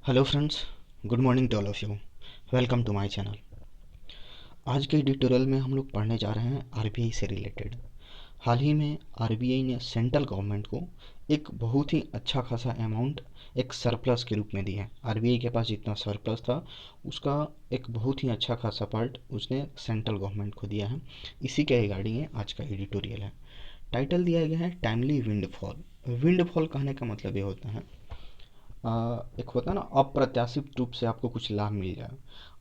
Hello friends, good morning to all of you. Welcome to my channel. आज के tutorial में हम लोग पढ़ने जा रहे हैं आरबीआई से रिलेटेड। हाल ही में आरबीआई ने सेंट्रल गवर्नमेंट को एक बहुत ही अच्छा खासा अमाउंट एक सरप्लस के रूप में दिया है। आरबीआई के पास जितना सरप्लस था उसका एक बहुत ही अच्छा खासा पार्ट उसने सेंट्रल गवर्नमेंट को दिया है। इसी के रिगार्डिंग आज का एडिटोरियल है। टाइटल दिया गया है टाइमली विंडफॉल। विंडफॉल कहने का मतलब ये होता है एक होता है ना, अप्रत्याशित रूप से आपको कुछ लाभ मिल जाए।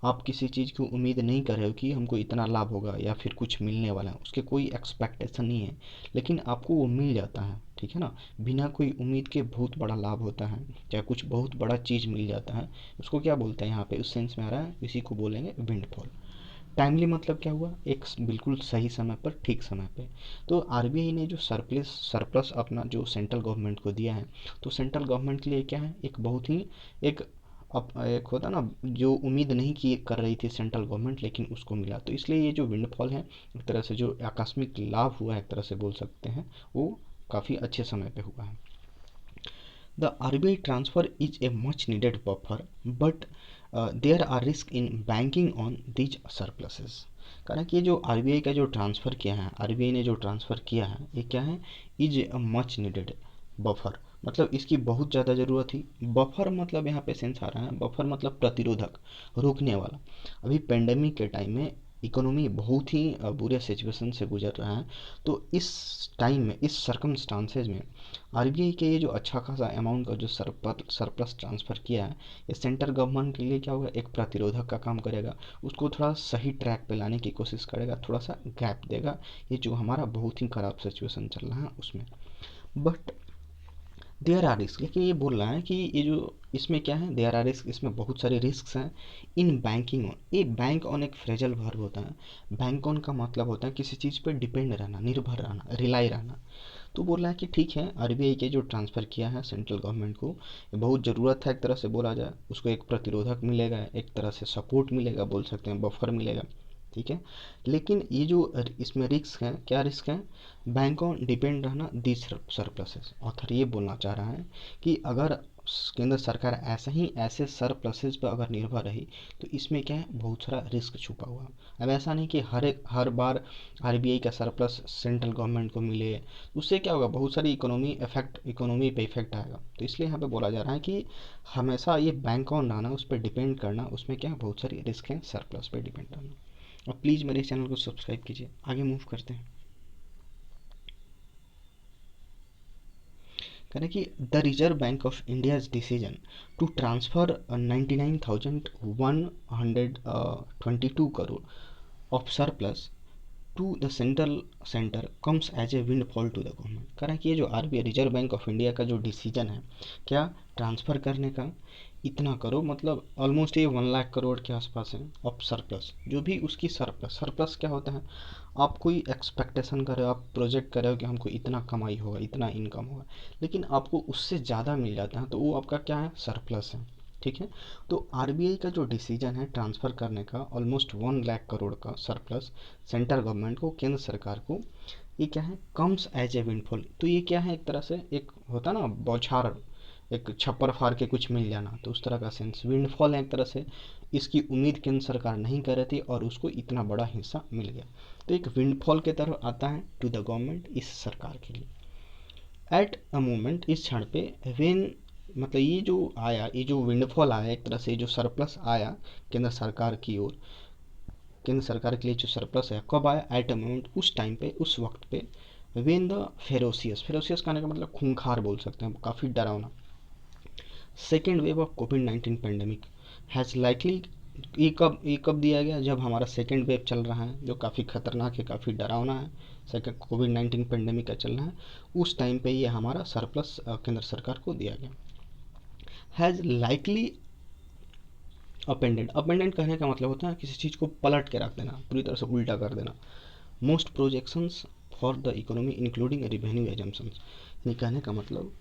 आप किसी चीज़ की उम्मीद नहीं कर रहे हो कि हमको इतना लाभ होगा या फिर कुछ मिलने वाला है, उसके कोई एक्सपेक्टेशन नहीं है, लेकिन आपको वो मिल जाता है। ठीक है ना, बिना कोई उम्मीद के बहुत बड़ा लाभ होता है, चाहे कुछ बहुत बड़ा चीज़ मिल जाता है। उसको क्या बोलते हैं यहाँ पे, उस सेंस में आ रहा है, इसी को बोलेंगे विंडफॉल। टाइमली मतलब क्या हुआ, एक बिल्कुल सही समय पर ठीक समय पे। तो आरबीआई ने जो सरप्लस सरप्लस अपना जो सेंट्रल गवर्नमेंट को दिया है, तो सेंट्रल गवर्नमेंट के लिए क्या है, एक बहुत ही एक एक होता ना, जो उम्मीद नहीं की कर रही थी सेंट्रल गवर्नमेंट, लेकिन उसको मिला। तो इसलिए ये जो विंडफॉल है, एक तरह से जो आकस्मिक लाभ हुआ है, एक तरह से बोल सकते हैं, वो काफ़ी अच्छे समय पे हुआ है। The RBI transfer is a much needed buffer, but there are risks in banking on these surpluses. कारण कि ये जो आरबीआई का जो ट्रांसफ़र किया है, आरबीआई ने जो ट्रांसफ़र किया है, ये क्या है, is a much needed buffer. मतलब इसकी बहुत ज़्यादा ज़रूरत थी। बफर मतलब यहाँ पे सेंस आ रहा है, बफर मतलब प्रतिरोधक, रोकने वाला। अभी पेंडेमिक के टाइम में इकोनॉमी बहुत ही बुरे सिचुएशन से गुजर रहा है। तो इस टाइम में, इस सर्कमस्टांसेज में आरबीआई के ये जो अच्छा खासा अमाउंट का जो सरप्लस ट्रांसफ़र किया है, ये सेंट्रल गवर्नमेंट के लिए क्या होगा, एक प्रतिरोधक का काम करेगा। उसको थोड़ा सही ट्रैक पे लाने की कोशिश करेगा, थोड़ा सा गैप देगा ये जो हमारा बहुत ही ख़राब सिचुएशन चल रहा है उसमें। बट देयर आर रिस्क, लेकिन ये बोल रहा है कि ये जो इसमें क्या है, देयर आर रिस्क, इसमें बहुत सारे रिस्क हैं। इन बैंकिंग ऑन, ये बैंक ऑन एक फ्रेजल वर्ब होता है। बैंक ऑन का मतलब होता है किसी चीज़ पर डिपेंड रहना, निर्भर रहना, रिलाई रहना। तो बोल रहा है कि ठीक है, आरबीआई के जो ट्रांसफ़र किया है सेंट्रल गवर्नमेंट को, ये बहुत ज़रूरत है, एक तरह से बोला जाए। उसको एक प्रतिरोधक मिलेगा, एक तरह से सपोर्ट मिलेगा, बोल सकते हैं बफर मिलेगा। ठीक है, लेकिन ये जो इसमें रिस्क हैं, क्या रिस्क हैं, बैंक ऑन डिपेंड रहना दिस सरप्लसेस। ऑथर ये बोलना चाह रहा है कि अगर केंद्र सरकार ऐसा ही ऐसे सरप्लसेस पर अगर निर्भर रही, तो इसमें क्या है, बहुत सारा रिस्क छुपा हुआ है। अब ऐसा नहीं कि हर बार आरबीआई का सरप्लस सेंट्रल गवर्नमेंट को मिले, उससे क्या होगा, बहुत सारी इकोनॉमी पे इफेक्ट आएगा। तो इसलिए यहाँ पे बोला जा रहा है कि हमेशा ये बैंक ऑन रहना, उस पर डिपेंड करना, उसमें क्या है, बहुत सारी रिस्क हैं सरप्लस पे डिपेंड करना। और प्लीज़ मेरे चैनल को सब्सक्राइब कीजिए। आगे मूव करते हैं। कह रहे कि the Reserve Bank of India's decision to transfer 99,122 crore of surplus to the centre comes as a windfall to the government. कह रहा है कि ये जो RBI Reserve Bank of India का जो डिसीजन है, क्या ट्रांसफ़र करने का, इतना करो मतलब ऑलमोस्ट ये 1 लाख करोड़ के आसपास है ऑफ सरप्लस। जो भी उसकी सरप्लस, सरप्लस क्या होता है, आप कोई एक्सपेक्टेशन कर रहे हो, आप प्रोजेक्ट कर रहे हो कि हमको इतना कमाई होगा, इतना इनकम होगा, लेकिन आपको उससे ज़्यादा मिल जाता है, तो वो आपका क्या है, सरप्लस है। ठीक है, तो आरबीआई का जो डिसीजन है ट्रांसफ़र करने का ऑलमोस्ट 1 लाख करोड़ का सरप्लस सेंट्रल गवर्नमेंट को, केंद्र सरकार को, ये क्या है, कम्स एज ए विंडफॉल। तो ये क्या है, एक तरह से एक होता ना बौछार, एक छप्पर फाड़ के कुछ मिल जाना, तो उस तरह का सेंस विंडफॉल है एक तरह से। इसकी उम्मीद केंद्र सरकार नहीं कर रही थी और उसको इतना बड़ा हिस्सा मिल गया। तो एक विंडफॉल की तरह आता है टू द गवर्नमेंट, इस सरकार के लिए। एट अ मोमेंट, इस क्षण पे, वेन मतलब ये जो आया, ये जो विंडफॉल आया, एक तरह से जो सरप्लस आया केंद्र सरकार की ओर, केंद्र सरकार के लिए जो सरप्लस है, कब आया, एट अ मोमेंट, उस टाइम पे, उस वक्त पे, वेन द फेरोसियस, फेरोसियस कहने का मतलब खूंखार बोल सकते हैं, काफ़ी डरावना, second wave of Covid 19 pandemic has likely, ये कब दिया गया, जब हमारा सेकेंड वेव चल रहा है, जो काफ़ी खतरनाक है, काफ़ी डरावना है, सेकेंड कोविड 19 पेंडेमिक का चल रहा है, उस टाइम पे ये हमारा सरप्लस केंद्र सरकार को दिया गया। हैज़ लाइकली अपेंडेंट कहने का मतलब होता है किसी चीज़ को पलट के रख देना, पूरी तरह से उल्टा कर देना। Most projections for the economy including revenue assumptions, ये कहने का मतलब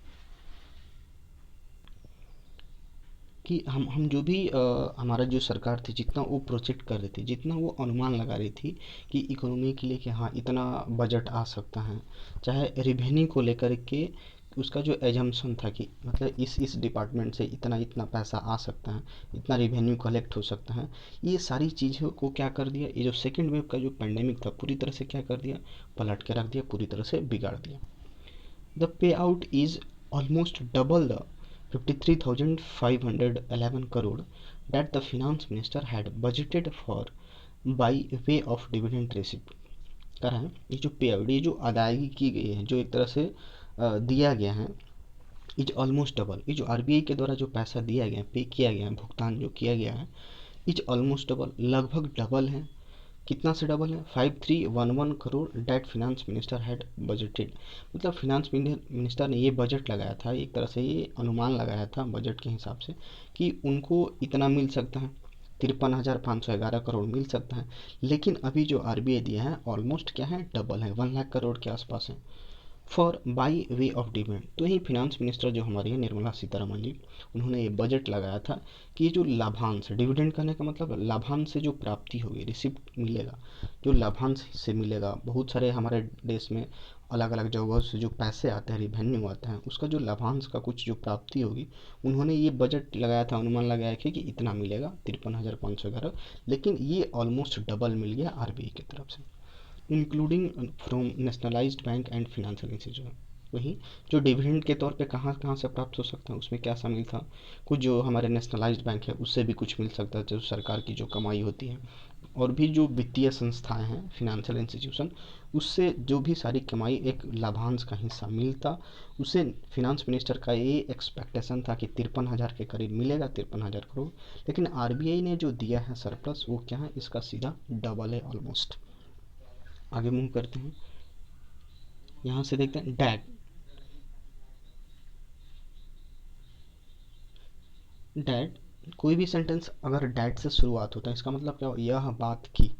कि हम जो भी हमारा जो सरकार थी, जितना वो प्रोजेक्ट कर रही थी, जितना वो अनुमान लगा रही थी कि इकोनॉमी के लिए कि हाँ इतना बजट आ सकता है, चाहे रेवेन्यू को लेकर के उसका जो एजम्पशन था कि मतलब इस डिपार्टमेंट से इतना इतना पैसा आ सकता है, इतना रिवेन्यू कलेक्ट हो सकता है, ये सारी चीज़ों को क्या कर दिया, ये जो सेकेंड वेव का जो पेंडेमिक था पूरी तरह से क्या कर दिया, पलट के रख दिया, पूरी तरह से बिगाड़ दिया। The pay out is almost double the 53,511 crore that the finance minister had budgeted for by way of dividend receipt कर है। ये जो पे आउट, ये जो अदायगी की गई है, जो एक तरह से दिया गया है, इज ऑलमोस्ट डबल। ये जो आरबीआई के द्वारा जो पैसा दिया गया, पे किया गया, भुगतान जो किया गया है, इज ऑलमोस्ट डबल, लगभग डबल है। कितना से डबल है, 5311 crore that finance minister had budgeted. मतलब फिनेंस मिनिस्टर ने ये बजट लगाया था, एक तरह से ये अनुमान लगाया था बजट के हिसाब से कि उनको इतना मिल सकता है, 53,511 करोड़ मिल सकता है। लेकिन अभी जो आरबीआई दिया है ऑलमोस्ट क्या है, डबल है, 1 लाख करोड़ के आसपास है, for by way of dividend. तो यही फिनेंस मिनिस्टर जो हमारी है निर्मला सीतारमण जी, उन्होंने ये बजट लगाया था कि ये जो लाभांश, डिविडेंड करने का मतलब लाभांश से जो प्राप्ति होगी, रिसिप्ट मिलेगा, जो लाभांश से मिलेगा, बहुत सारे हमारे देश में अलग अलग जगहों से जो पैसे आते हैं, रिवेन्यू आता है, उसका जो लाभांश का कुछ जो प्राप्ति होगी, उन्होंने ये बजट लगाया था, अनुमान लगाया कि इतना मिलेगा, 53,511। लेकिन ये ऑलमोस्ट डबल मिल गया आरबीआई की तरफ से, including from nationalised bank and financial institution. वही जो डिविडेंड के तौर पे कहाँ कहाँ से प्राप्त हो सकता है, उसमें क्या शामिल था, कुछ जो हमारे नेशनलाइज्ड बैंक है उससे भी कुछ मिल सकता है, जो सरकार की जो कमाई होती है, और भी जो वित्तीय संस्थाएं हैं, फिनेंशियल इंस्टीट्यूशन, उससे जो भी सारी कमाई एक लाभांश का हिस्सा मिलता, उसे फिनेंस मिनिस्टर का ये एक्सपेक्टेशन था कि 53,000 के करीब मिलेगा, 53,000 करोड़। लेकिन आरबीआई ने जो दिया है सरप्लस, वो क्या है, इसका सीधा डबल है ऑलमोस्ट। आगे मूव करते हैं, यहाँ से देखते हैं डैट। डैट, कोई भी सेंटेंस अगर डैट से शुरुआत होता है, इसका मतलब क्या हो, यह बात की,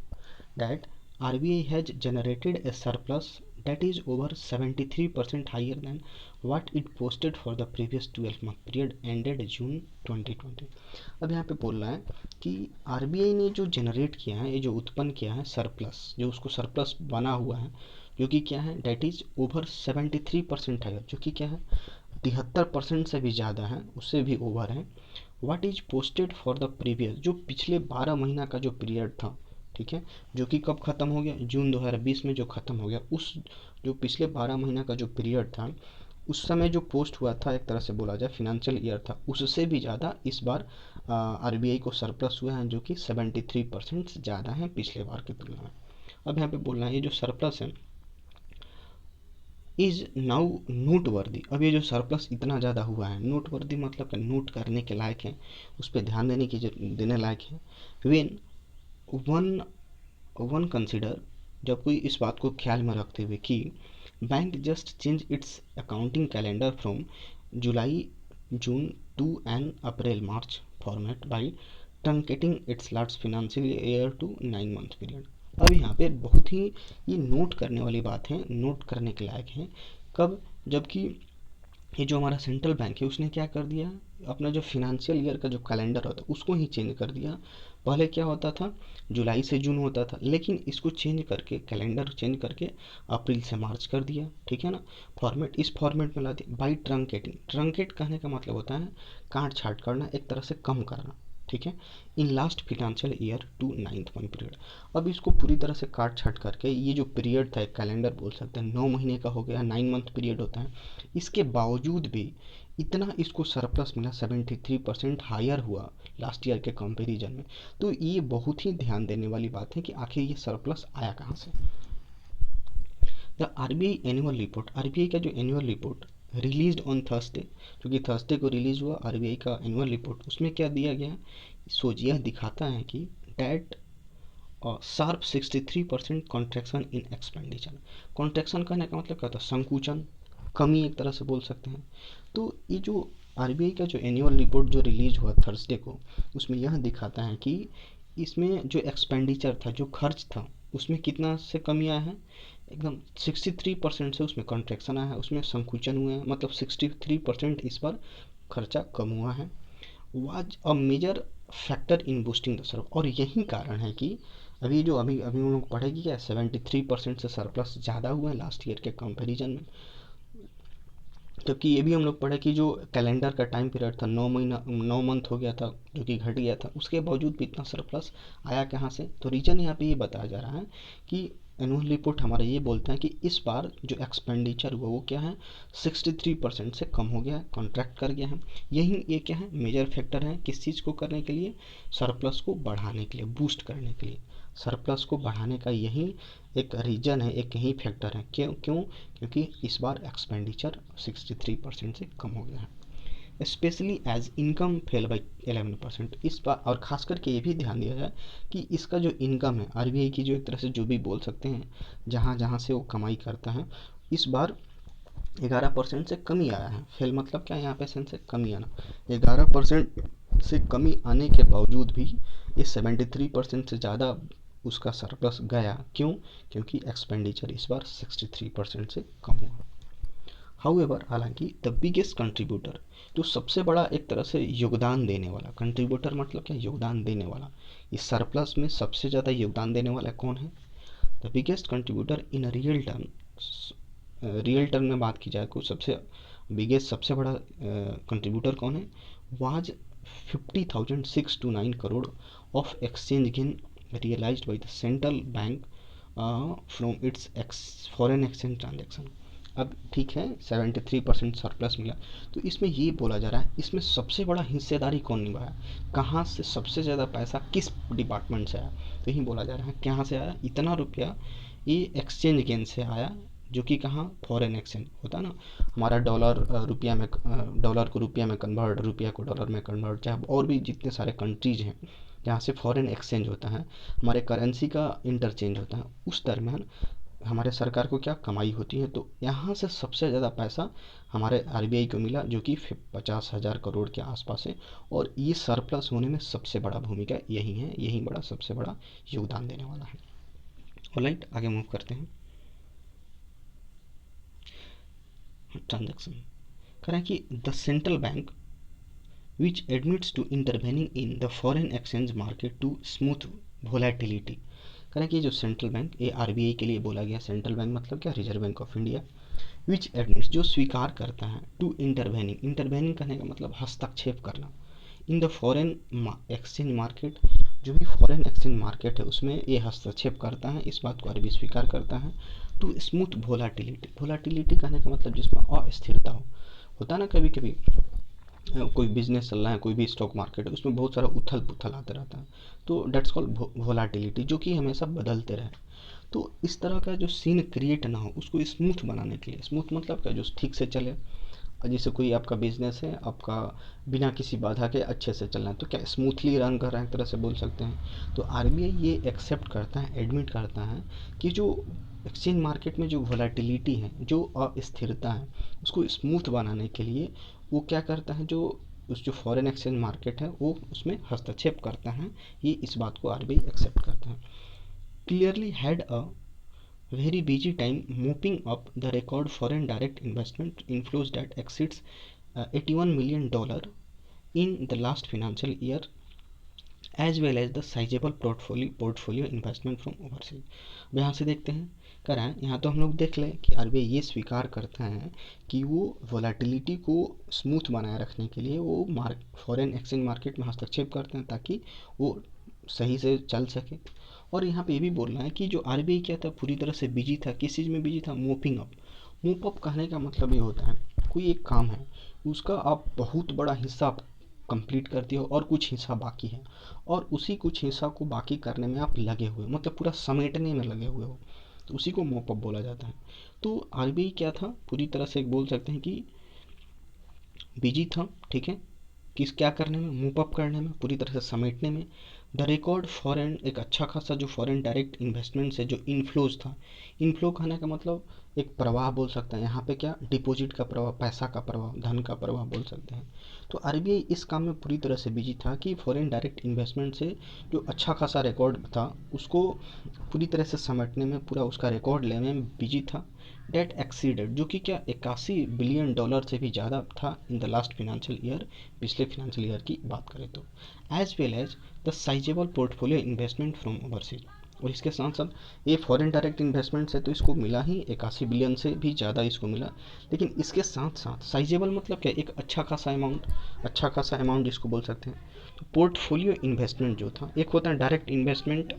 that RBI has generated A surplus that is over 73% higher than what it posted for the previous 12-month period ended June 2020। अब यहाँ पे बोल रहा है कि आरबीआई ने जो जनरेट किया है, ये जो उत्पन्न किया है सरप्लस, जो उसको सरप्लस बना हुआ है, जो कि क्या है, डेट इज ओवर 73% हायर, जो कि क्या है, 73% से भी ज़्यादा है, उससे भी ओवर है। What is posted for the previous, जो पिछले 12 महीना का जो पीरियड था, ठीक है, जो कि कब ख़त्म हो गया, जून 2020 में जो ख़त्म हो गया, उस जो पिछले 12 महीना का जो पीरियड था, उस समय जो पोस्ट हुआ था, एक तरह से बोला जाए फिनेंशियल ईयर था, उससे भी ज़्यादा इस बार आरबीआई को सरप्लस हुआ है, जो कि 73% ज़्यादा है पिछले बार की तुलना में। अब यहाँ पे बोलना है, ये जो सरप्लस है इज़ नाउ नोट वर्दी। अब ये जो सरप्लस इतना ज़्यादा हुआ है, नोट वर्दी मतलब नोट करने के लायक है, उस पर ध्यान देने लायक है। वेन वन वन कंसिडर, जब कोई इस बात को ख्याल में रखते हुए कि bank just change its accounting calendar from July June to an April March format by truncating its last financial year to 9 month period. अब यहाँ पे बहुत ही ये नोट करने वाली बात है, नोट करने के लायक है। कब, जबकि ये जो हमारा सेंट्रल बैंक है उसने क्या कर दिया, अपना जो फिनेंशियल ईयर का जो कैलेंडर होता है उसको ही चेंज कर दिया। पहले क्या होता था, जुलाई से जून होता था, लेकिन इसको चेंज करके, कैलेंडर चेंज करके अप्रैल से मार्च कर दिया, ठीक है ना। फॉर्मेट इस फॉर्मेट में ला दिया बाई ट्रंकेटिंग। ट्रंकेट कहने का मतलब होता है काट छाट करना, एक तरह से कम करना, ठीक है। In last financial year to 9th month period. अब इसको पूरी तरह से काट छाट करके ये जो पीरियड था, एक कैलेंडर बोल सकते हैं, 9 महीने का हो गया, 9 मंथ पीरियड होता है। इसके बावजूद भी इतना इसको सरप्लस मिला, 73% हायर हुआ लास्ट ईयर के कंपेरिजन में। तो ये बहुत ही ध्यान देने वाली बात है कि आखिर ये सरप्लस आया कहाँ से। The RBI annual report, RBI का जो annual report release on Thursday, जो कि थर्सडे को रिलीज हुआ आरबीआई का एनुअल रिपोर्ट, उसमें क्या दिया गया है, सोच यह दिखाता है कि डेट और शार्प 63% कॉन्ट्रैक्शन इन एक्सपेंडिचर। कॉन्ट्रैक्शन करने का मतलब क्या होता है, संकुचन, कमी, एक तरह से बोल सकते हैं। तो ये जो आरबीआई का जो एनुअल रिपोर्ट जो रिलीज हुआ थर्सडे को, उसमें यह दिखाता है कि इसमें जो एक्सपेंडिचर था, जो खर्च था, उसमें कितना से कमी आया है, एकदम 63% से उसमें कॉन्ट्रैक्शन आया है, उसमें संकुचन हुआ है, मतलब 63% इस बार खर्चा कम हुआ है। Was a major factor in boosting the serve, और यही कारण है कि अभी अभी हम लोग पढ़ेगी क्या, 73% से सरप्लस ज़्यादा हुआ है लास्ट ईयर के कंपैरिजन में। जबकि ये भी हम लोग पढ़े कि जो कैलेंडर का टाइम पीरियड था 9 महीना 9 मंथ हो गया था जो कि घट गया था, उसके बावजूद भी इतना सरप्लस आया कहाँ से। तो रीजन यहाँ पे ये बताया जा रहा है कि एनुअल रिपोर्ट हमारा ये बोलता है कि इस बार जो एक्सपेंडिचर हुआ वो क्या है 63% से कम हो गया है, कॉन्ट्रैक्ट कर गया है। यही ये क्या है मेजर फैक्टर है किस चीज़ को करने के लिए, सरप्लस को बढ़ाने के लिए, बूस्ट करने के लिए। सरप्लस को बढ़ाने का यही एक रीजन है, एक यही फैक्टर है। क्यों क्यों क्योंकि इस बार एक्सपेंडिचर 63% से कम हो गया है। Specially as income fell by 11%। इस बार और खास करके ये भी ध्यान दिया जाए कि इसका जो इनकम है आरबीआई की, जो एक तरह से जो भी बोल सकते हैं जहाँ जहाँ से वो कमाई करता है, इस बार 11% से कमी आया है। फेल मतलब क्या, यहाँ पे सेंस से कमी आना। 11% से कमी आने के बावजूद भी ये 73% से ज़्यादा उसका सरप्लस गया। क्यों? क्योंकि एक्सपेंडिचर इस बार 63% से कम हुआ। हाउएवर, हालांकि द बिगेस्ट कंट्रीब्यूटर, जो सबसे बड़ा एक तरह से योगदान देने वाला, कंट्रीब्यूटर मतलब क्या, योगदान देने वाला, इस सरप्लस में सबसे ज़्यादा योगदान देने वाला कौन है? The biggest contributor in real term, real term में बात की जाए कुछ सबसे बिगेस्ट सबसे बड़ा कंट्रीब्यूटर कौन है, was 50,629 crore of exchange gain realised by the central bank from its foreign exchange transaction. अब ठीक है 73% सरप्लस मिला, तो इसमें ये बोला जा रहा है इसमें सबसे बड़ा हिस्सेदारी कौन निभाया, कहाँ से सबसे ज़्यादा पैसा किस डिपार्टमेंट से आया। तो यही बोला जा रहा है कहाँ से आया इतना रुपया, ये एक्सचेंज गेन से आया, जो कि कहाँ, फॉरेन एक्सचेंज होता है ना हमारा, डॉलर रुपया में, डॉलर को रुपया में कन्वर्ट, रुपया को डॉलर में कन्वर्ट, चाहे और भी जितने सारे कंट्रीज हैं जहाँ से फॉरेन एक्सचेंज होता है, हमारे करेंसी का इंटरचेंज होता है, उस दरमियान हमारे सरकार को क्या कमाई होती है। तो यहाँ से सबसे ज़्यादा पैसा हमारे आरबीआई को मिला, जो कि 50,000 करोड़ के आसपास है। और ये सरप्लस होने में सबसे बड़ा भूमिका यही है, यही बड़ा सबसे बड़ा योगदान देने वाला है। ऑलराइट, आगे मूव करते हैं। ट्रांजैक्शन करें कि the central bank which admits to intervening in the foreign exchange market to smooth volatility। करें कि जो सेंट्रल बैंक, ये आरबीआई के लिए बोला गया, सेंट्रल बैंक मतलब क्या, reserve Bank of India, which admits जो स्वीकार करता है, टू इंटरवेनिंग, इंटरवेनिंग करने का मतलब हस्तक्षेप करना, in the foreign exchange market, जो भी फॉरेन एक्सचेंज मार्केट है उसमें ये हस्तक्षेप करता है, इस बात को आरबीआई स्वीकार करता है। टू स्मूथ वोलाटिलिटी, वोलाटिलिटी कहने का मतलब जिसमें अस्थिरता हो, होता ना कभी कभी कोई बिजनेस चल रहा है, कोई भी स्टॉक मार्केट है, उसमें बहुत सारा उथल पुथल आते रहता है, तो डेट्स कॉल्ड वोलाटिलिटी, जो कि हमेशा बदलते रहे। तो इस तरह का जो सीन क्रिएट ना हो उसको स्मूथ बनाने के लिए, स्मूथ मतलब क्या, जो ठीक से चले। जैसे कोई आपका बिजनेस है, आपका बिना किसी बाधा के अच्छे से चलना है, तो क्या स्मूथली रन कर रहा है एक तरह से बोल सकते हैं। तो आरबीआई ये एक्सेप्ट करता है, एडमिट करता है कि जो एक्सचेंज मार्केट में जो वोलाटिलिटी है, जो अस्थिरता है, उसको स्मूथ बनाने के लिए वो क्या करता है, जो फॉरेन एक्सचेंज मार्केट है वो उसमें हस्तक्षेप करता है। ये इस बात को आरबीआई एक्सेप्ट करता है। Clearly had a very busy time mopping up the record foreign direct investment inflows that exceeds $81 million in the last financial year, as well as the sizable portfolio investment from overseas। अब यहाँ से देखते हैं कराएं, यहाँ तो हम लोग देख लें कि आरबीआई ये स्वीकार करता है कि वो वोलाटिलिटी को स्मूथ बनाए रखने के लिए वो फॉरेन एक्सचेंज मार्केट में हस्तक्षेप करते हैं ताकि वो सही से चल सके। और यहाँ पे ये भी बोलना है कि जो आरबीआई क्या था, पूरी तरह से बिजी था, किस चीज़ में बिजी था, मोपिंग अप। मोप अप कहने का मतलब ये होता है कोई एक काम है उसका आप बहुत बड़ा हिस्सा कंप्लीट करते हो और कुछ हिस्सा बाकी है, और उसी कुछ हिस्सा को बाकी करने में आप लगे हुए, मतलब पूरा समेटने में लगे हुए हो, तो उसी को मोप अप बोला जाता है। तो आरबीआई क्या था, पूरी तरह से बोल सकते हैं कि बिजी था, ठीक है, किस क्या करने में, मूव अप करने में, पूरी तरह से समेटने में। द रिकॉर्ड फॉरेन, एक अच्छा खासा जो फॉरेन डायरेक्ट इन्वेस्टमेंट से जो इनफ्लोज था, इनफ्लो कहने का मतलब एक प्रवाह बोल सकते हैं, यहाँ पे क्या, डिपॉजिट का प्रवाह, पैसा का प्रवाह, धन का प्रवाह बोल सकते हैं। तो आरबीआई इस काम में पूरी तरह से बिजी था कि फॉरेन डायरेक्ट इन्वेस्टमेंट से जो अच्छा खासा रिकॉर्ड था उसको पूरी तरह से समेटने में, पूरा उसका रिकॉर्ड लेने में बिजी था। डेट एक्सीडेड, जो कि क्या, $81 बिलियन से भी ज़्यादा था in the last financial year, पिछले फिनेंशियल ईयर की बात करें तो। As well as the sizeable portfolio investment from overseas, और इसके साथ साथ ये फॉरेन डायरेक्ट इन्वेस्टमेंट से तो इसको मिला ही 81 बिलियन से भी ज़्यादा इसको मिला। लेकिन इसके साथ साथ साइजेबल मतलब क्या, एक अच्छा खासा अमाउंट जिसको बोल सकते हैं। तो पोर्टफोलियो इन्वेस्टमेंट जो था, एक होता है डायरेक्ट इन्वेस्टमेंट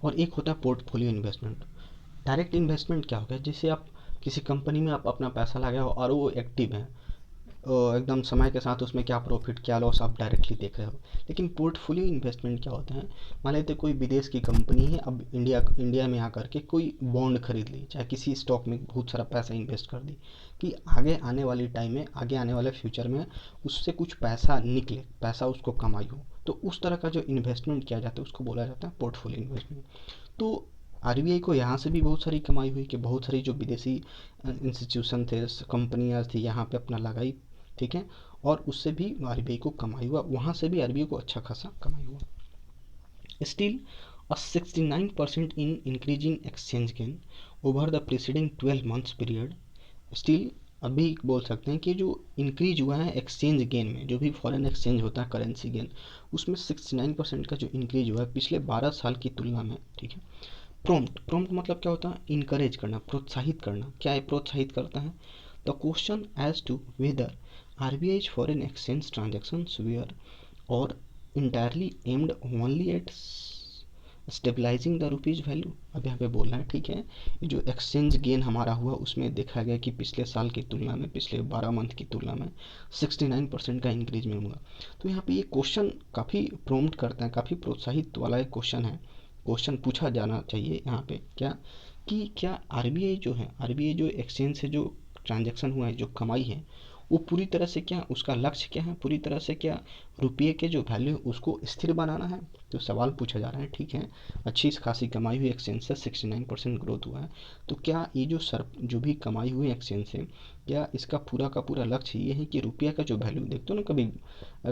और एक होता है पोर्टफोलियो इन्वेस्टमेंट। डायरेक्ट इन्वेस्टमेंट क्या हो गया, जैसे आप किसी कंपनी में आप अपना पैसा लगाए हो और वो एक्टिव है, एकदम समय के साथ उसमें क्या प्रॉफिट क्या लॉस आप डायरेक्टली देख रहे हो। लेकिन पोर्टफोलियो इन्वेस्टमेंट क्या होता है, मान लेते कोई विदेश की कंपनी है, अब इंडिया में आकर के कोई बॉन्ड खरीद ली, चाहे किसी स्टॉक में बहुत सारा पैसा इन्वेस्ट कर दी, कि आगे आने वाली टाइम में, आगे आने वाले फ्यूचर में उससे कुछ पैसा निकले, पैसा उसको कमाई हो, तो उस तरह का जो इन्वेस्टमेंट किया जाता है उसको बोला जाता है पोर्टफोलियो इन्वेस्टमेंट। तो आरबीआई को यहाँ से भी बहुत सारी कमाई हुई, कि बहुत सारी जो विदेशी इंस्टीट्यूशन थे, कंपनियाँ थी, यहाँ पे अपना लगाई, ठीक है, और उससे भी आरबीआई को कमाई हुआ, वहाँ से भी आरबीआई को अच्छा खासा कमाई हुआ। Still a 69% in increasing exchange gain over the preceding 12 months period। Still अभी बोल सकते हैं कि जो इंक्रीज हुआ है एक्सचेंज गेन में, जो भी फॉरेन एक्सचेंज होता है करेंसी गेन, उसमें 69% का जो इंक्रीज हुआ है पिछले 12 साल की तुलना में, ठीक है। प्रॉम्प्ट मतलब क्या होता है, इनकरेज करना, प्रोत्साहित करना। क्या है प्रोत्साहित करता है, the question as to whether RBI's foreign exchange transactions were or entirely aimed only at stabilising the rupee's value. अब यहाँ पे बोलना है, ठीक है, जो एक्सचेंज गेन हमारा हुआ उसमें देखा गया कि पिछले साल की तुलना में, पिछले 12 मंथ की तुलना में 69% का इंक्रीज में हुआ। तो यहाँ पे ये क्वेश्चन काफ़ी प्रोम्प्ट करता है, काफ़ी प्रोत्साहित वाला एक क्वेश्चन है, क्वेश्चन पूछा जाना चाहिए यहाँ पे, क्या कि क्या आरबीआई जो है, आरबीआई जो एक्सचेंज से जो ट्रांजैक्शन हुआ है, जो कमाई है, वो पूरी तरह से क्या, उसका लक्ष्य क्या है, पूरी तरह से क्या रुपये के जो वैल्यू है उसको स्थिर बनाना है। तो सवाल पूछा जा रहा है, ठीक है, अच्छी खासी कमाई हुई एक्सचेंज से 69% ग्रोथ हुआ है, तो क्या ये जो भी कमाई हुई एक्सचेंज से, क्या इसका पूरा का पूरा लक्ष्य ये है कि रुपये का जो वैल्यू, देखते हो ना कभी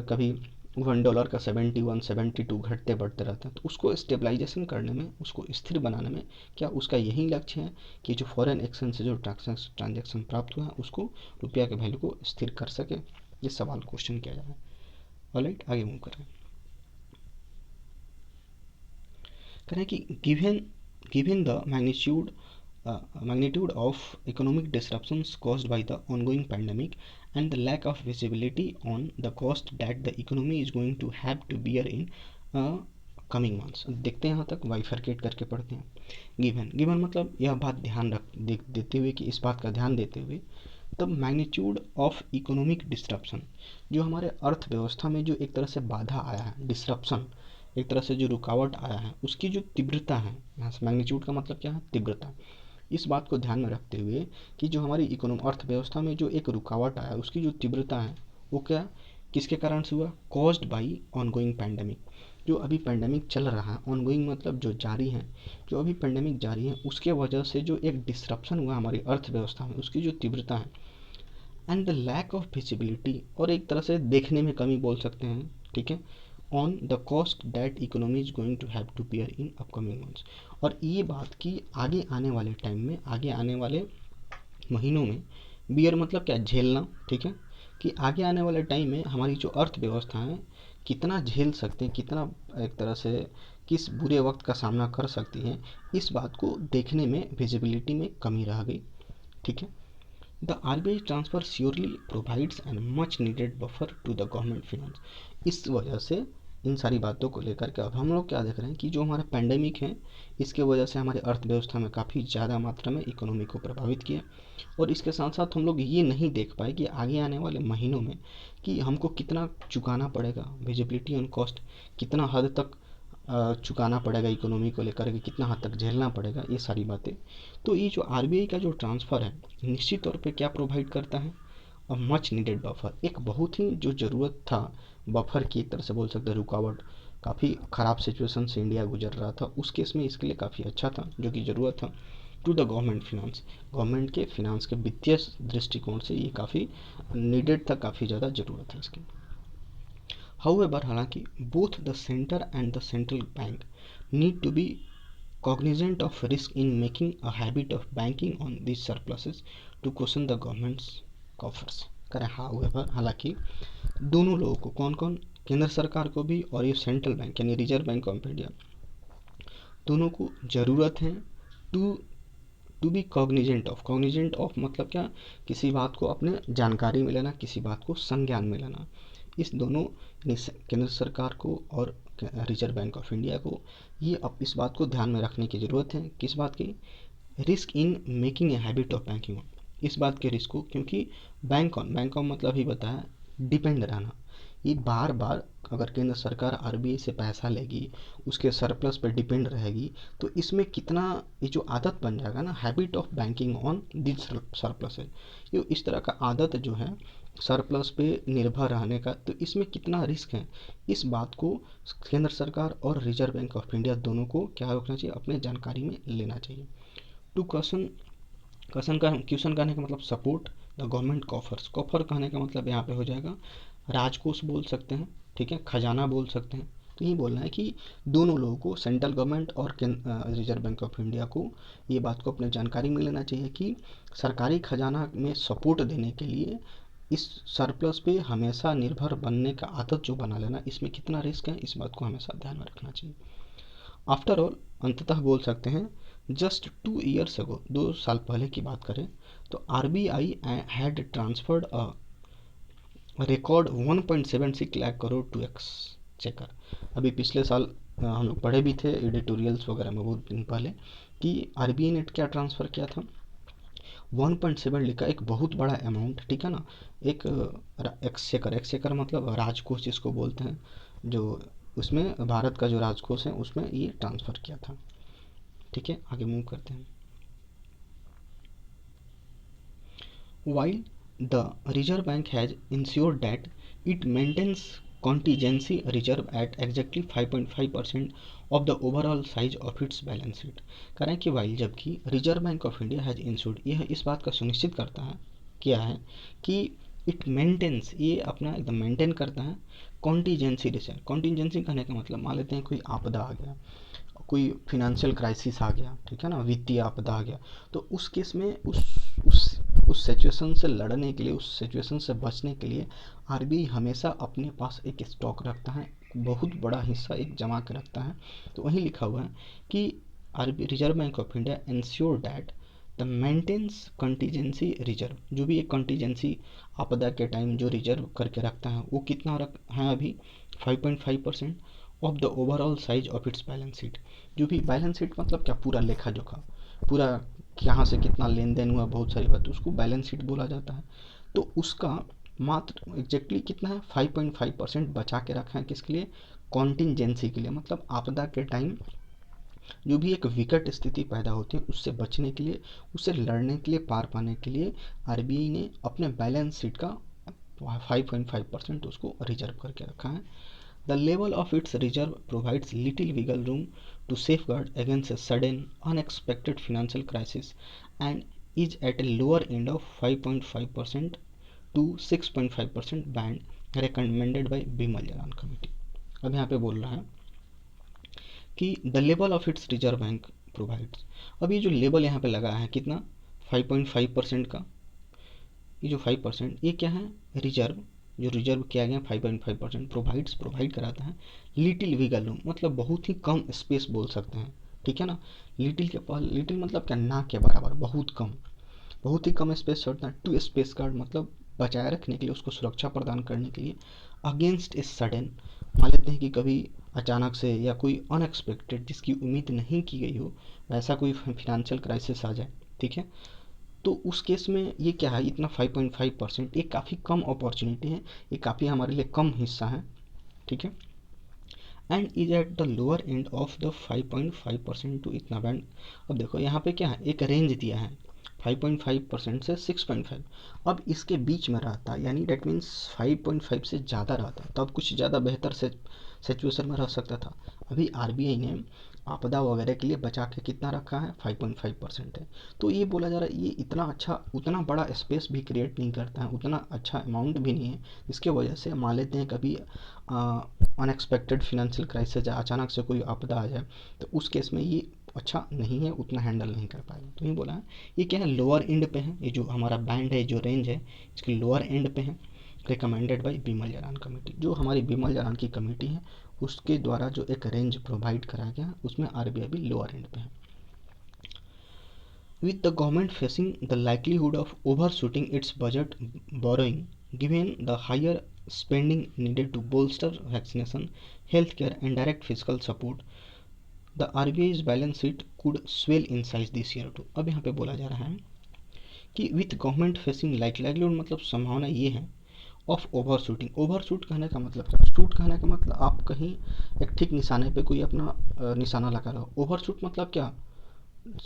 कभी $1 का 71 72 घटते बढ़ते रहता है, तो उसको स्टेबलाइजेशन करने में, उसको स्थिर बनाने में, क्या उसका यही लक्ष्य है कि जो फॉरेन एक्सचेंज से जो ट्रांजेक्शन प्राप्त हुआ है उसको, रुपया के वैल्यू को स्थिर कर सके। ये सवाल क्वेश्चन किया जा रहा है। ऑलराइट, आगे मूव करें। करें कि given the magnitude of economic disruptions caused by the ongoing pandemic and the lack of visibility on the cost that the economy is going to have to bear in coming months. देखते हैं यहाँ तक, वाइफरकेट करके पढ़ते हैं। Given मतलब यह बात ध्यान देते हुए, कि इस बात का ध्यान देते हुए, the magnitude of economic disruption, जो हमारे अर्थव्यवस्था में जो एक तरह से बाधा आया है, डिस्ट्रप्शन एक तरह से जो रुकावट आया है, उसकी जो तीव्रता है, यहाँ से मैग्नीट्यूड का मतलब क्या है, तीव्रता। इस बात को ध्यान में रखते हुए कि जो हमारी अर्थव्यवस्था में जो एक रुकावट आया, उसकी जो तीव्रता है वो क्या, किसके कारण से हुआ, कॉज्ड बाई ऑनगोइंग पैंडमिक। जो अभी पैंडमिक चल रहा है, ऑनगोइंग मतलब जो जारी है, जो अभी पैंडमिक जारी है, उसके वजह से जो एक डिस्ट्रप्शन हुआ हमारी अर्थव्यवस्था में, उसकी जो तीव्रता है, and the lack of visibility, और एक तरह से देखने में कमी बोल सकते हैं, ठीक है, on the cost that economy is going to have to bear in upcoming months. और ये बात कि आगे आने वाले टाइम में, आगे आने वाले महीनों में, बियर मतलब क्या, झेलना, ठीक है, कि आगे आने वाले टाइम में हमारी जो अर्थव्यवस्था है कितना झेल सकते हैं, कितना एक तरह से किस बुरे वक्त का सामना कर सकती है, इस बात को देखने में विजिबिलिटी में कमी रह गई, ठीक है। The RBI transfer surely provides an much needed buffer to the government finance. इस वजह से, इन सारी बातों को लेकर के अब हम लोग क्या देख रहे हैं कि जो हमारा पैंडेमिक है, इसके वजह से हमारे अर्थव्यवस्था में काफ़ी ज़्यादा मात्रा में इकोनॉमी को प्रभावित किया, और इसके साथ साथ हम लोग ये नहीं देख पाए कि आगे आने वाले महीनों में कि हमको कितना चुकाना पड़ेगा, विजिबिलिटी ऑन कॉस्ट, कितना हद तक चुकाना पड़ेगा इकोनॉमी को लेकर के, कितना हद तक झेलना पड़ेगा, ये सारी बातें। तो ये जो आरबीआई का जो ट्रांसफ़र है, निश्चित तौर पे क्या प्रोवाइड करता है, और मच नीडेड बफर, एक बहुत ही जो ज़रूरत था बफर की, एक तरह से बोल सकते हैं रुकावट, काफ़ी ख़राब सिचुएशन से इंडिया गुजर रहा था, उस केस में इसके लिए काफ़ी अच्छा था, जो कि ज़रूरत था to the government finance, government के फिनांस के वित्तीय दृष्टिकोण से ये काफ़ी नीडेड था, काफ़ी ज़्यादा ज़रूरत है इसकी। हाउएवर, हालांकि both the centre and the central bank need to be cognizant of risk in making a habit of banking on these surpluses to cushion the government's coffers। करें हाउएवर, हालांकि दोनों लोगों को, कौन कौन, केंद्र सरकार को भी और ये सेंट्रल बैंक यानी रिजर्व बैंक ऑफ इंडिया, दोनों को ज़रूरत है to to be cognizant of मतलब क्या, किसी बात को अपने जानकारी में लेना, किसी बात को संज्ञान में लेना। इस दोनों केंद्र सरकार को और रिजर्व बैंक ऑफ इंडिया को ये अब इस बात को ध्यान में रखने की ज़रूरत है। किस बात की? Risk in making a habit of banking, इस बात के रिस्क को, क्योंकि बैंक ऑन मतलब ही बताया डिपेंड रहना। ये बार बार अगर केंद्र सरकार आरबीआई से पैसा लेगी, उसके सरप्लस पर डिपेंड रहेगी, तो इसमें कितना ये जो आदत बन जाएगा ना, habit of banking on this surplus है, ये इस तरह का आदत जो है सरप्लस पे निर्भर रहने का, तो इसमें कितना रिस्क है, इस बात को केंद्र सरकार और रिजर्व बैंक ऑफ इंडिया दोनों को क्या रखना चाहिए, अपने जानकारी में लेना चाहिए। टू क्वेश्चन क्वेश्चन कहने का मतलब support the government coffers, coffer कहने का मतलब यहाँ पे हो जाएगा राजकोष बोल सकते हैं, ठीक है, खजाना बोल सकते हैं। तो ये बोलना है कि दोनों लोगों को, सेंट्रल गवर्नमेंट और रिजर्व बैंक ऑफ इंडिया को ये बात को अपने जानकारी में लेना चाहिए कि सरकारी खजाना में सपोर्ट देने के लिए इस सरप्लस पे हमेशा निर्भर बनने का आदत जो बना लेना, इसमें कितना रिस्क है, इस बात को हमेशा ध्यान में रखना चाहिए। आफ्टर ऑल, अंततः बोल सकते हैं, जस्ट 2 ईयर्स अगो, 2 साल पहले की बात करें तो RBI had transferred a record 1.76 lakh crore to exchequer. अभी पिछले साल हम लोग पढ़े भी थे एडिटोरियल्स वगैरह में बहुत दिन पहले कि आरबीआई ने क्या ट्रांसफ़र किया था, 1.7 लिखा, एक बहुत बड़ा अमाउंट, ठीक है ना, एक एक्सचेकर मतलब राजकोष जिसको बोलते हैं, जो उसमें भारत का जो राजकोष है उसमें ये ट्रांसफ़र किया था। ठीक है, आगे मूव करते हैं। While the Reserve Bank has ensured that it maintains contingency reserve at exactly 5.5% of the overall size of its balance sheet, करें कि वाइल, जबकि reserve Bank of India has insured, यह इस बात का सुनिश्चित करता है, क्या है कि इट मेंटेन्स, ये अपना एकदम मेंटेन करता है कॉन्टीजेंसी रिजर्व। कॉन्टीजेंसी कहने का मतलब, मान लेते हैं कोई आपदा आ गया, कोई फिनेंशियल क्राइसिस आ गया, ठीक है ना, वित्तीय आपदा आ गया, तो उस केस में उस सिचुएशन से लड़ने के लिए, उस सिचुएशन से बचने के लिए आरबीआई हमेशा अपने पास एक स्टॉक रखता है, बहुत बड़ा हिस्सा एक जमा के रखता है। तो वहीं लिखा हुआ है कि RBI Reserve Bank of India ensure that the maintains contingency reserve, जो भी एक कंटीजेंसी आपदा के टाइम जो रिजर्व करके रखता है वो कितना रख है अभी 5.5% of the overall size of its balance sheet. जो भी बैलेंस शीट मतलब क्या, पूरा लेखा जोखा, पूरा कहाँ से कितना लेन देन हुआ, बहुत सारी बात, उसको बैलेंस शीट बोला जाता है। तो उसका मात्र एग्जैक्टली कितना है, 5.5% बचा के रखा है, किसके लिए, कॉन्टिजेंसी के लिए, मतलब आपदा के टाइम जो भी एक विकट स्थिति पैदा होती है उससे बचने के लिए, उससे लड़ने के लिए, पार पाने के लिए आरबीआई ने अपने बैलेंस शीट का 5.5% उसको रिजर्व करके रखा है। The level of its reserve provides little wiggle room to safeguard against a sudden, unexpected financial crisis and is at a lower end of 5.5% to 6.5% band recommended by Bimal Jalan Committee। अब यहाँ पे बोल रहा है कि the level of its reserve bank provides, अब ये जो लेवल यहाँ पे लगा है कितना, 5.5% का, ये जो 5% ये क्या है, रिजर्व, जो रिजर्व किया गया 5.5% प्रोवाइड कराता है लिटिल विगल रूम, मतलब बहुत ही कम स्पेस बोल सकते हैं, ठीक है ना। लिटिल मतलब क्या, ना के बराबर, बहुत ही कम स्पेस छोड़ता है। टू स्पेस गार्ड मतलब बचाए रखने के लिए, उसको सुरक्षा प्रदान करने के लिए। अगेंस्ट ए सडन, मान लेते हैं कि कभी अचानक से या कोई अनएक्सपेक्टेड जिसकी उम्मीद नहीं की गई हो, वैसा कोई फाइनेंशियल क्राइसिस आ जाए, ठीक है, तो उस केस में ये क्या है, इतना 5.5%, ये काफ़ी कम अपॉर्चुनिटी है, ये काफ़ी हमारे लिए कम हिस्सा है, ठीक है। And is at the lower end of the 5.5% to इतना बैंड। अब देखो यहाँ पे क्या है, एक रेंज दिया है 5.5% से 6.5, अब इसके बीच में रहता है, यानी डेट मीन्स 5.5 से ज़्यादा रहता है तब कुछ ज़्यादा बेहतर से सिचुएशन में रह सकता था। अभी आरबीआई ने आपदा वगैरह के लिए बचा के कितना रखा है, 5.5% है। तो ये बोला जा रहा है ये इतना अच्छा, उतना बड़ा स्पेस भी क्रिएट नहीं करता है, उतना अच्छा अमाउंट भी नहीं है, इसके वजह से मान लेते हैं कभी अनएक्सपेक्टेड फिनेंशियल क्राइसिस, अचानक से कोई आपदा आ जाए, तो उस केस में ये अच्छा नहीं है, उतना हैंडल नहीं कर पाएगा। तो ये बोला है, ये क्या है, लोअर एंड पे है, ये जो हमारा बैंड है, जो रेंज है, इसकी लोअर एंड पे है, recommended by Bimal Jalan committee, जो हमारी बिमल जालान की कमेटी है उसके द्वारा जो एक रेंज प्रोवाइड कराया गया उसमें आरबीआई भी लोअर एंड पे है। With the government facing the likelihood of overshooting its budget borrowing, given the higher spending needed to bolster vaccination, healthcare, and direct fiscal support, the RBI's balance sheet could swell in size this year too. अब यहाँ पे बोला जा रहा है कि with government facing likelihood मतलब संभावना ये है of over shooting. Over shoot कहने का मतलब क्या? शूट कहने का मतलब आप कहीं एक ठीक निशाने पे कोई अपना निशाना लगा रहे हो। ओवर शूट मतलब क्या?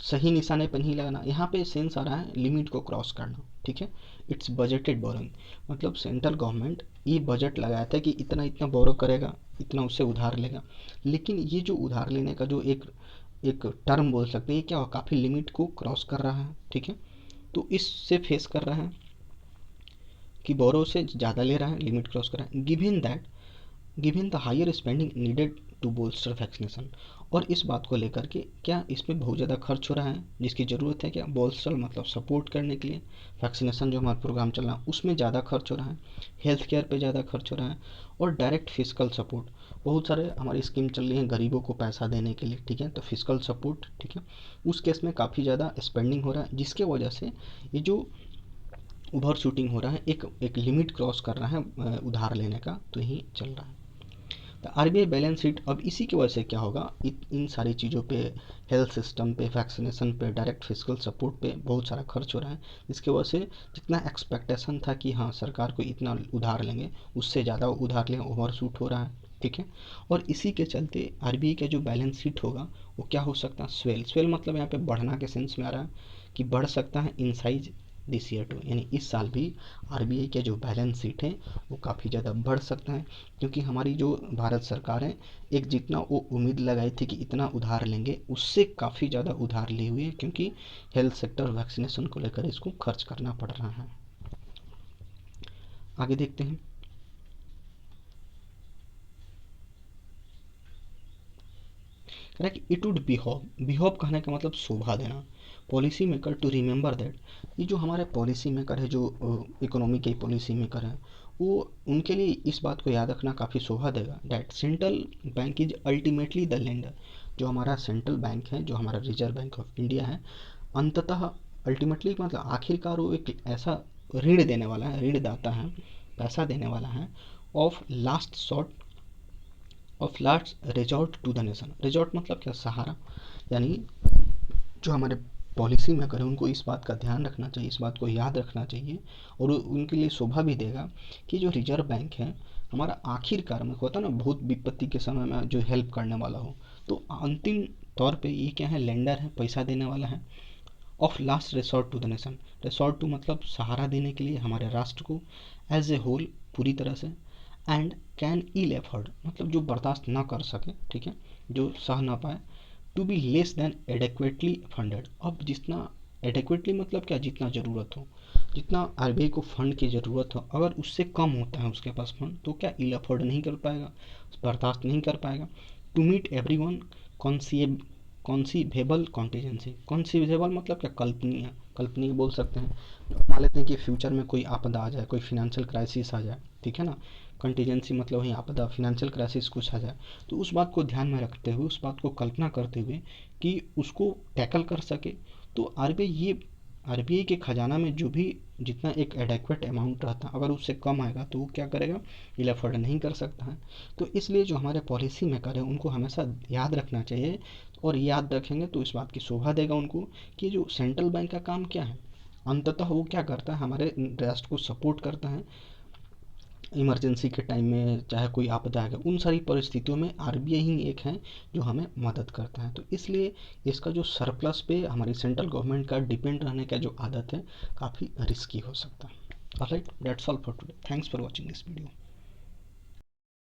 सही निशाने पर नहीं लगाना। यहाँ पे सेंस आ रहा है लिमिट को क्रॉस करना, ठीक है। इट्स बजटेड बोरोइंग मतलब सेंट्रल गवर्नमेंट ये बजट लगाया था कि इतना इतना बोरो करेगा, इतना उससे उधार लेगा, लेकिन ये जो उधार लेने का जो एक एक टर्म बोल सकते हैं, ये क्या हो, काफ़ी लिमिट को क्रॉस कर रहा है, ठीक है। तो इससे फेस कर रहा है कि बोरो से ज़्यादा ले रहा है, लिमिट क्रॉस कर रहा है। Given the higher spending needed to bolster vaccination, और इस बात को लेकर के क्या इसमें बहुत ज़्यादा खर्च हो रहा है जिसकी ज़रूरत है। क्या बोल्स्टर मतलब सपोर्ट करने के लिए वैक्सीनेशन जो हमारा प्रोग्राम चल रहा है उसमें ज़्यादा खर्च हो रहा है, हेल्थ केयर पर ज़्यादा खर्च हो रहा है, और डायरेक्ट फिजिकल सपोर्ट बहुत सारे हमारी स्कीम चल रही है गरीबों को पैसा देने के लिए, ठीक है। तो फिजिकल सपोर्ट, ठीक है, उस केस में काफ़ी ज़्यादा स्पेंडिंग हो रहा है, जिसके वजह से ये जो ओवर शूटिंग हो रहा है, एक लिमिट क्रॉस कर रहा है उधार लेने का, तो यही चल रहा है। तो आरबीआई बैलेंस शीट अब इसी की वजह से क्या होगा, इन सारी चीज़ों पे, हेल्थ सिस्टम पे, वैक्सीनेशन पे, डायरेक्ट फिजिकल सपोर्ट पे बहुत सारा खर्च हो रहा है, जिसकी वजह से जितना एक्सपेक्टेशन था कि हाँ सरकार को इतना उधार लेंगे, उससे ज़्यादा उधार लेंगे, ओवर शूट हो रहा है, ठीक है। और इसी के चलते आरबीआई का जो बैलेंस शीट होगा वो क्या हो सकता है, स्वेल मतलब यहाँ पे बढ़ना के सेंस में आ रहा है कि बढ़ सकता है in size this year to, यानी इस साल भी आरबीआई के जो बैलेंस शीट है वो काफ़ी ज़्यादा बढ़ सकता है, क्योंकि हमारी जो भारत सरकार है एक जितना वो उम्मीद लगाई थी कि इतना उधार लेंगे उससे काफ़ी ज़्यादा उधार लिए हुए, क्योंकि हेल्थ सेक्टर वैक्सीनेशन को लेकर इसको खर्च करना पड़ रहा है। आगे देखते हैं। कह रहा है कि इट वुड बिहोव कहने का मतलब शोभा देना, policy maker to remember that, ये जो हमारे पॉलिसी मेकर है, जो इकोनॉमी के पॉलिसी मेकर है, वो उनके लिए इस बात को याद रखना काफ़ी शोभा देगा that central bank is ultimately the lender, जो हमारा सेंट्रल बैंक है, जो हमारा रिजर्व बैंक ऑफ इंडिया है, अंततः अल्टीमेटली मतलब आखिरकार वो एक ऐसा ऋण देने वाला है, ऋणदाता है, पैसा देने वाला है, of last resort to the nation. Resort मतलब क्या, सहारा, यानी जो हमारे पॉलिसी मेकर है उनको इस बात का ध्यान रखना चाहिए, इस बात को याद रखना चाहिए, और उनके लिए शोभा भी देगा कि जो रिजर्व बैंक है हमारा आखिरकार में होता ना बहुत विपत्ति के समय में जो हेल्प करने वाला हो, तो अंतिम तौर पे ये क्या है, लेंडर है, पैसा देने वाला है, of last resort to the nation, resort to मतलब सहारा देने के लिए हमारे राष्ट्र को, एज ए होल पूरी तरह से, एंड कैन इल एफर्ड मतलब जो बर्दाश्त ना कर सके, ठीक है, जो सह ना पाए, to be less than adequately funded. अब जितना एडेक्वेटली मतलब क्या, जितना ज़रूरत हो, जितना आरबीआई को फंड की ज़रूरत हो, अगर उससे कम होता है उसके पास फंड, तो क्या इल अफोर्ड नहीं कर पाएगा, बर्दाश्त नहीं कर पाएगा। To meet every one conceivable contingency, conceivable मतलब क्या, कल्पनीय बोल सकते हैं। मान लेते हैं कि फ्यूचर में कोई आपदा आ जाए, कोई फिनेंशियल क्राइसिस आ जाए, ठीक है ना, कंटीजेंसी मतलब वही आपदा, फिनेंशियल क्राइसिस कुछ आ जाए, तो उस बात को ध्यान में रखते हुए, उस बात को कल्पना करते हुए कि उसको टैकल कर सके, तो आरबीआई के खजाना में जो भी जितना एक एडेक्वेट अमाउंट रहता है, अगर उससे कम आएगा तो वो क्या करेगा, इल अफोर्ड नहीं कर सकता है। तो इसलिए जो हमारे पॉलिसी मेकर है उनको हमेशा याद रखना चाहिए, और याद रखेंगे तो इस बात की शोभा देगा उनको कि जो सेंट्रल बैंक का काम क्या है, अंततः वो क्या करता है, हमारे राष्ट्र को सपोर्ट करता है इमरजेंसी के टाइम में, चाहे कोई आपदा आ गया, उन सारी परिस्थितियों में आरबीआई ही एक है जो हमें मदद करता है। तो इसलिए इसका जो सरप्लस पे हमारी सेंट्रल गवर्नमेंट का डिपेंड रहने का जो आदत है काफ़ी रिस्की हो सकता है। Alright, that's all for today, thanks for watching this video.